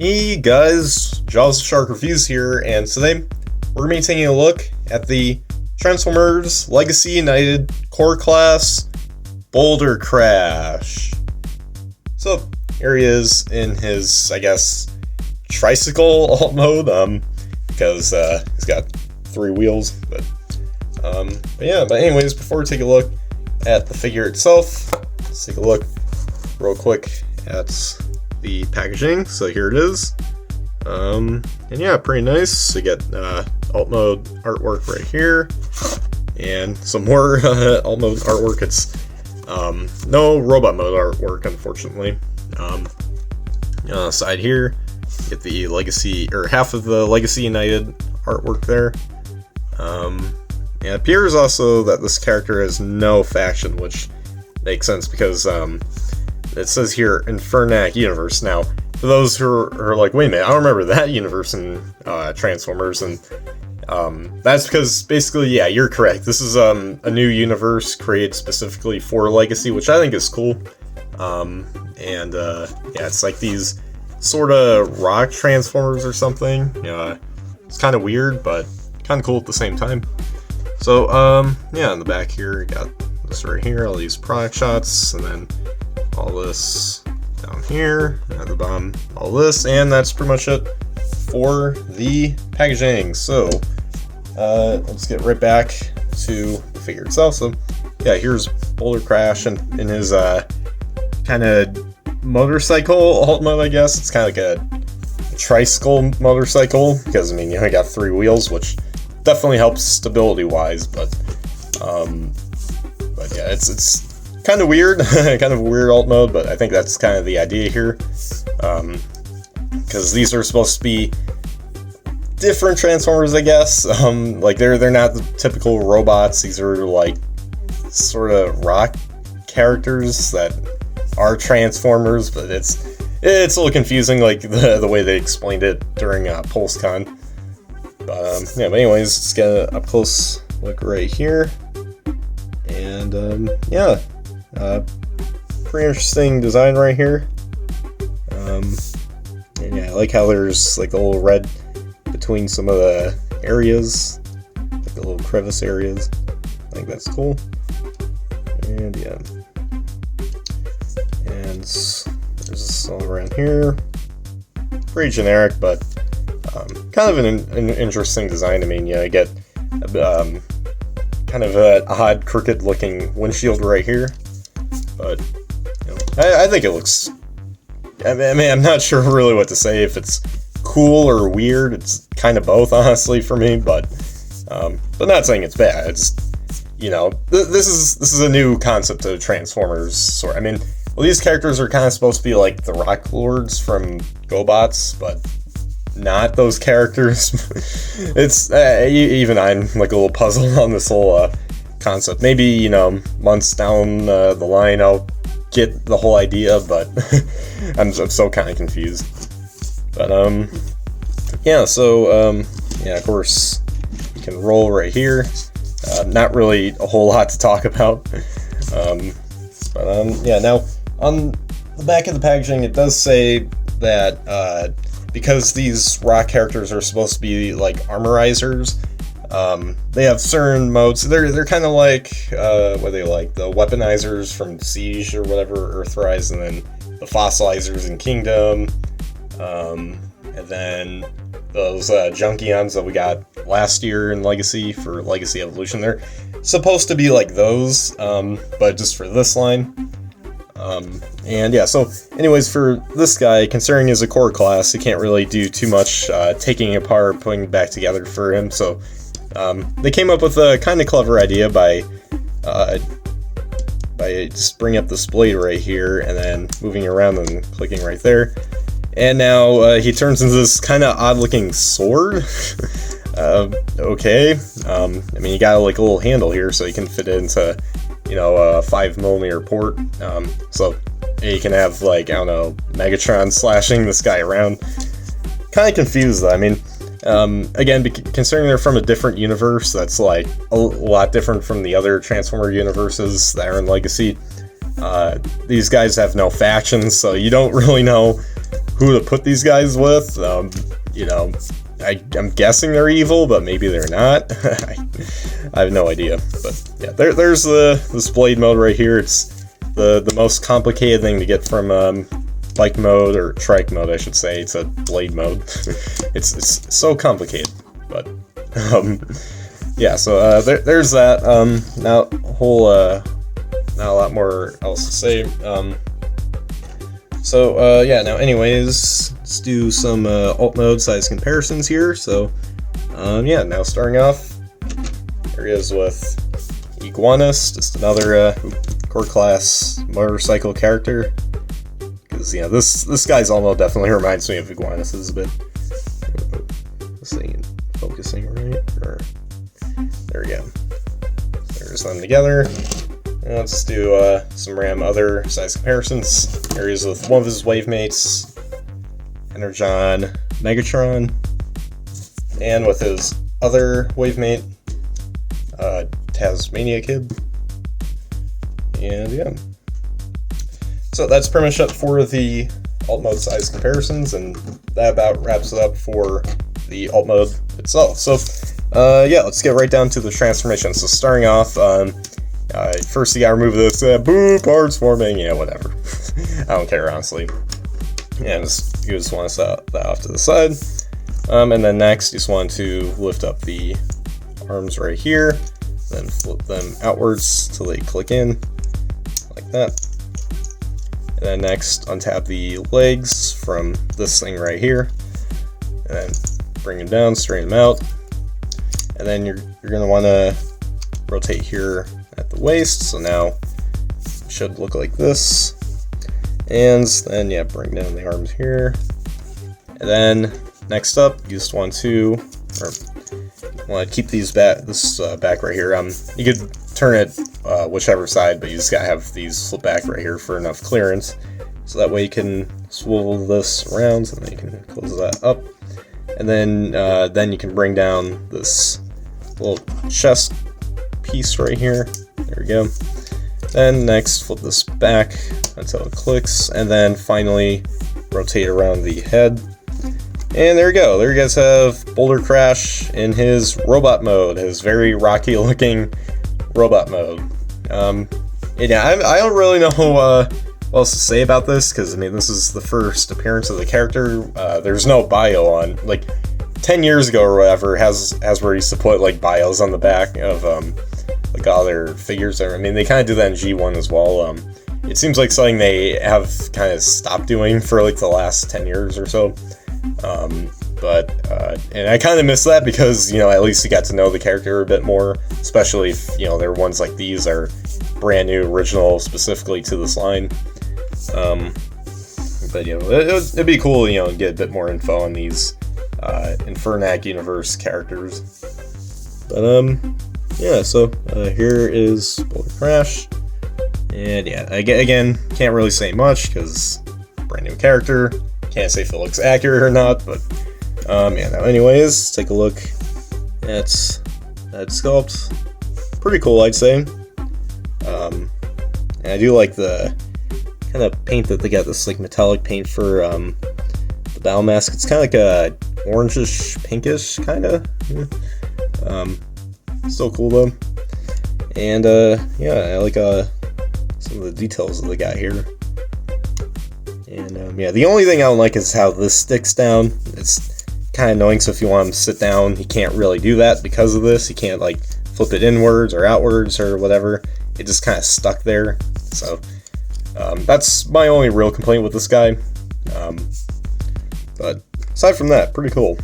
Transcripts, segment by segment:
Hey guys, Jaws the Shark Reviews here, and today we're going to be taking a look at the Transformers Legacy United Core Class Bouldercrash. So, here he is in his, I guess, tricycle alt mode, because he's got 3 wheels, but anyways, before we take a look at the figure itself, let's take a look real quick at the packaging. So here it is, and yeah, pretty nice. So you get alt mode artwork right here, and some more alt mode artwork. It's no robot mode artwork, unfortunately. Side here, you get the Legacy, or half of the Legacy United artwork there. It appears also that this character has no faction, which makes sense because it says here Infernac Universe. Now, for those who are like, wait a minute, I don't remember that universe in Transformers, and that's because basically, yeah, you're correct. This is a new universe created specifically for Legacy, which I think is cool. Yeah, it's like these sort of rock Transformers or something. It's kind of weird, but kind of cool at the same time. So, yeah, in the back here, you got this right here, all these product shots, and then all this down here, at the bottom, all this, and that's pretty much it for the packaging. So, let's get right back to the figure itself. So, yeah, here's Bouldercrash in his, kind of motorcycle alt mode, I guess. It's kind of like a tricycle motorcycle, because, I mean, you only got 3 wheels, which definitely helps stability-wise, but yeah, it's kind of weird, kind of a weird alt mode, but I think that's kind of the idea here, because these are supposed to be different Transformers, I guess. Like they're not the typical robots. These are like sort of rock characters that are Transformers, but it's a little confusing, like the way they explained it during PulseCon. But yeah, but anyways, let's get an up close look right here, and yeah. Pretty interesting design right here. And yeah, I like how there's like a little red between some of the areas, like the little crevice areas. I think that's cool. And yeah, and there's this all around here. Pretty generic, but kind of an interesting design. I mean, yeah, I get kind of an odd, crooked-looking windshield right here. But, you know, I think it looks, I mean, I'm not sure really what to say, if it's cool or weird. It's kind of both, honestly, for me, but not saying it's bad. It's, you know, this is a new concept of Transformers, sort. I mean, well, these characters are kind of supposed to be like the Rock Lords from GoBots, but not those characters. It's, even I'm like a little puzzled on this whole, concept. Maybe, you know, months down the line I'll get the whole idea, but I'm so kind of confused. But yeah, so yeah, of course you can roll right here. Not really a whole lot to talk about. Yeah, now on the back of the packaging it does say that because these rock characters are supposed to be like armorizers, they have certain modes. They're kind of like what are they like, the weaponizers from Siege or whatever, Earthrise, and then the fossilizers in Kingdom, and then those Junkions that we got last year in Legacy for Legacy Evolution. They're supposed to be like those, but just for this line. And yeah, so anyways, for this guy, considering he's a core class, he can't really do too much taking it apart, putting it back together for him. So they came up with a kind of clever idea by just bringing up this blade right here and then moving around and clicking right there. And now he turns into this kind of odd-looking sword. Okay. I mean, you got like a little handle here so you can fit it into, you know, a 5mm port. So you can have, like, I don't know, Megatron slashing this guy around. Kind of confused though. I mean, again, considering they're from a different universe that's like a lot different from the other Transformer universes that are in Legacy, these guys have no factions, so you don't really know who to put these guys with. You know, I'm guessing they're evil, but maybe they're not. I have no idea. But yeah, there's this blade mode right here. It's the most complicated thing to get from bike mode, or trike mode, I should say. It's a blade mode. it's so complicated, but yeah. So there's that. Not a lot more else to say. Yeah, now anyways, let's do some alt mode size comparisons here. So yeah, now starting off, here he is with Iguanus, just another core class motorcycle character. Because, you know, this guy's alt mode definitely reminds me of Iguanus's, but this thing ain't focusing right. There we go. There's them together. And let's do some random other size comparisons. Here he is with one of his wave mates, Energon Megatron, and with his other wave mate, Tasmania Kid. And yeah. So that's pretty much it for the alt mode size comparisons, and that about wraps it up for the alt mode itself. So yeah, let's get right down to the transformation. So starting off, first you gotta remove this boo parts forming, yeah, whatever. I don't care, honestly. And you just want to set that off to the side. And then next, you just want to lift up the arms right here, then flip them outwards till they click in, like that. And then next, untap the legs from this thing right here, and then bring them down, straighten them out. And then you're gonna want to rotate here at the waist, so now it should look like this. And then yeah, bring down the arms here. And then next up, you just want to keep these back, back right here. You could turn it whichever side, but you just gotta have these flip back right here for enough clearance, so that way you can swivel this around, and then you can close that up. And then you can bring down this little chest piece right here. There we go. Then next, flip this back until it clicks, and then finally rotate around the head. And there you go. There you guys have Bouldercrash in his robot mode, his very rocky looking robot mode. Yeah, I don't really know what else to say about this, because I mean, this is the first appearance of the character. There's no bio on, like 10 years ago or whatever, Hasbro used to put like bios on the back of like all their figures there. I mean, they kind of do that in G1 as well. It seems like something they have kind of stopped doing for like the last 10 years or so. And I kind of miss that, because, you know, at least you got to know the character a bit more, especially if, you know, their ones like these are brand new, original, specifically to this line. But, you know, it'd be cool, you know, to get a bit more info on these Infernac universe characters. But, yeah, so here is Bouldercrash. And yeah, again, can't really say much, because brand new character. Can't say if it looks accurate or not, but yeah, now anyways, take a look at that sculpt. Pretty cool, I'd say. And I do like the kind of paint that they got, this like metallic paint for the battle mask. It's kind of like a orangish, pinkish kind of. Still cool though. And yeah, I like some of the details that they got here. And yeah, the only thing I don't like is how this sticks down. It's kind of annoying, so if you want him to sit down, you can't really do that because of this. You can't like flip it inwards or outwards or whatever. It just kind of stuck there. So that's my only real complaint with this guy. But aside from that, pretty cool.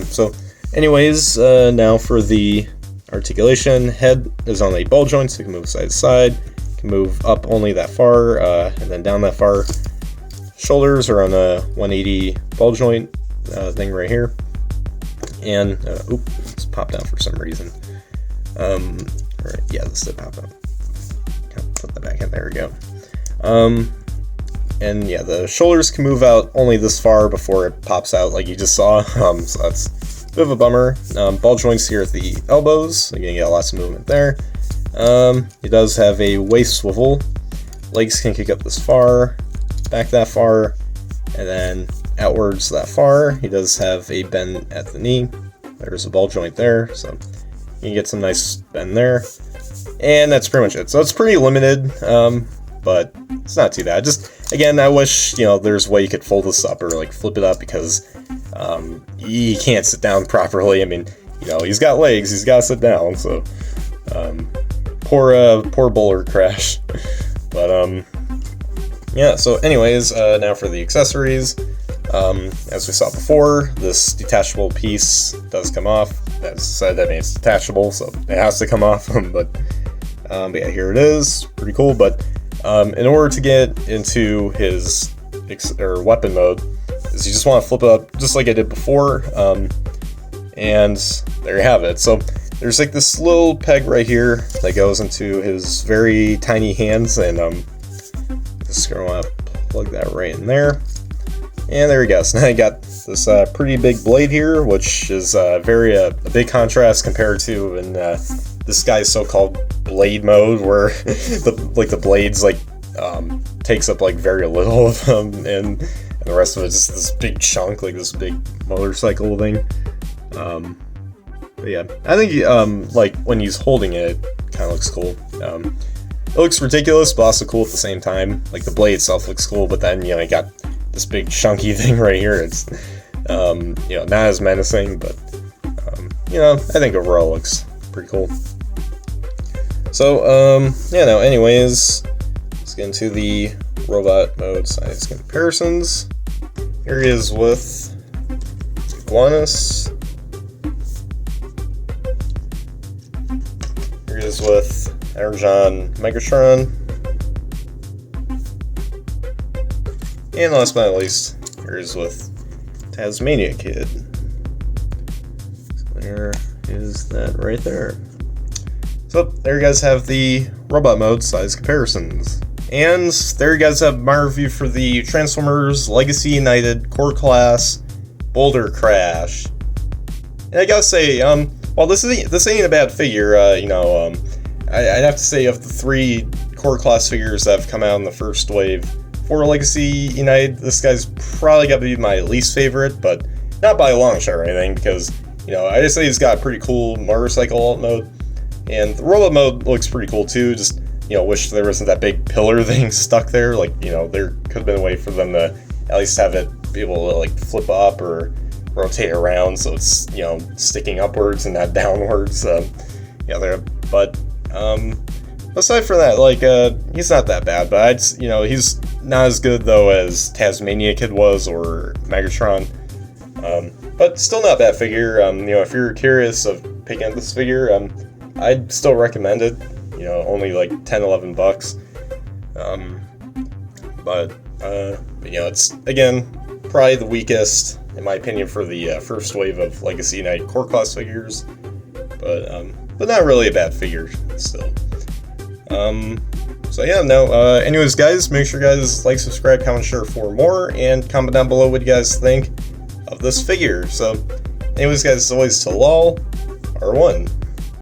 So anyways, now for the articulation. Head is on a ball joint, so you can move side to side. You can move up only that far, and then down that far. Shoulders are on a 180 ball joint thing right here. And, it's popped out for some reason. Alright, yeah, this did pop out. Put that back in, there we go. And yeah, the shoulders can move out only this far before it pops out, like you just saw. So that's a bit of a bummer. Ball joints here at the elbows, you're gonna get lots of movement there. It does have a waist swivel. Legs can kick up this far, back that far, and then outwards that far. He does have a bend at the knee. There's a ball joint there, so you can get some nice bend there. And that's pretty much it. So it's pretty limited, but it's not too bad. Just, again, I wish, there's a way you could fold this up or, like, flip it up, because he can't sit down properly. I mean, he's got legs, he's got to sit down, so poor Bouldercrash. But, yeah, so anyways, now for the accessories. As we saw before, this detachable piece does come off. As said, that means it's detachable, so it has to come off. But yeah, here it is. Pretty cool. But in order to get into his weapon mode, is you just want to flip it up just like I did before. And there you have it. So there's like this little peg right here that goes into his very tiny hands, and just gonna want to plug that right in there. And there we go. So now you got this pretty big blade here, which is a big contrast compared to in this guy's so-called blade mode, where the blades takes up like very little of them, and the rest of it's just this big chunk, like this big motorcycle thing. But yeah, I think like when he's holding it, it kind of looks cool. It looks ridiculous, but also cool at the same time. Like the blade itself looks cool, but then you got this big chunky thing right here. It's not as menacing, but I think overall looks pretty cool. So anyways, let's get into the robot mode size comparisons. Here he is with Iguanus. Here he is with Energon Megatron. And last but not least, here is with Tasmania Kid. So there is that right there. So there you guys have the robot mode size comparisons. And there you guys have my review for the Transformers Legacy United Core Class Bouldercrash. And I gotta say, while this ain't a bad figure, I'd have to say of the 3 Core Class figures that have come out in the first wave for Legacy United, this guy's probably got to be my least favorite, but not by a long shot or anything, because, I just say he's got a pretty cool motorcycle alt mode, and the robot mode looks pretty cool too. Just, wish there wasn't that big pillar thing stuck there. Like, there could have been a way for them to at least have it be able to, like, flip up or rotate around so it's, sticking upwards and not downwards. But aside from that, he's not that bad, but he's not as good though as Tasmania Kid was or Megatron. But still not a bad figure. If you're curious of picking up this figure, I'd still recommend it. Only like $10-11 bucks. But it's again probably the weakest in my opinion for the first wave of Legacy United Core Class figures. But not really a bad figure still. So yeah, anyways guys, make sure you guys like, subscribe, comment, share for more, and comment down below what you guys think of this figure. So anyways guys, as always, to LOL, R1.